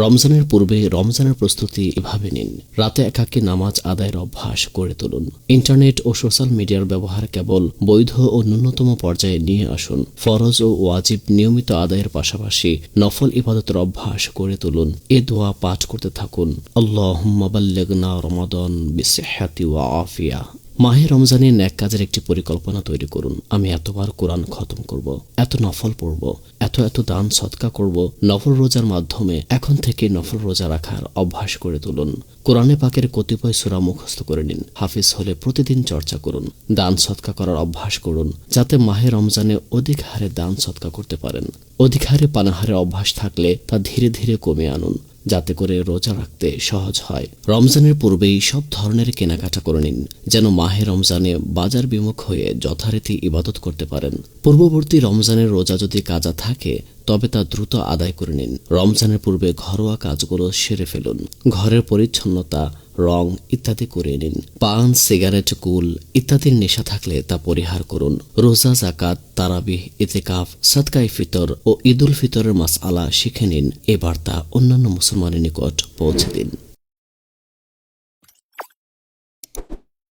রমজানের পূর্বে রমজানের প্রস্তুতি এভাবে নিন। রাতে একাকী নামাজ আদায়ের অভ্যাস করে তুলুন। ইন্টারনেট ও সোশ্যাল মিডিয়ার ব্যবহার কেবল বৈধ ও ন্যূনতম পর্যায়ে নিয়ে আসুন। ফরজ ও ওয়াজিব নিয়মিত আদায়ের পাশাপাশি নফল ইবাদতের অভ্যাস করে তুলুন। এ দোয়া পাঠ করতে থাকুন, আল্লাহুম্মা বাল্লিগনা রমাদান বিসিহ্হাতি ওয়া আফিয়া। মাহে রমজানে নেক কাজের একটি পরিকল্পনা তৈরি করুন। আমি এতবার কোরআন খতম করব, এত নফল পড়ব, এত দান সদকা করব। নফল রোজার মাধ্যমে এখন থেকে নফল রোজা রাখার অভ্যাস করে তুলুন। কোরআনে পাকের কতিপয় সূরা মুখস্থ করে নিন। হাফিজ হলে প্রতিদিন চর্চা করুন। দান সদকা করার অভ্যাস করুন, যাতে মাহে রমজানে অধিক হারে দান সদকা করতে পারেন। অধিক হারে পানাহারের অভ্যাস থাকলে তা ধীরে ধীরে কমে আনুন, যাতে করে রোজা রাখতে সহজ হয়। রমজানের পূর্বেই সব ধরনের কেনাকাটা করে নিন, যেন মাহে রমজানে বাজার বিমুখ হয়ে যথারীতি ইবাদত করতে পারেন। পূর্ববর্তী রমজানের রোজা যদি কাজা থাকে তবে তা দ্রুত আদায় করে নিন। রমজানের পূর্বে ঘরোয়া কাজগুলো সেরে ফেলুন। ঘরের পরিচ্ছন্নতা, রং ইত্যাদি করে নিন। পান, সিগারেট, গুল ইত্যাদির নেশা থাকলে তা পরিহার করুন। রোজা, যাকাত, তারাবিহ, ইতিকাফ, সাদকায়ে ফিতর ও ঈদুল ফিতরের মাসআলা শিখে নিন। এ বার্তা অন্যান্য মুসলমানের নিকট পৌঁছে দিন।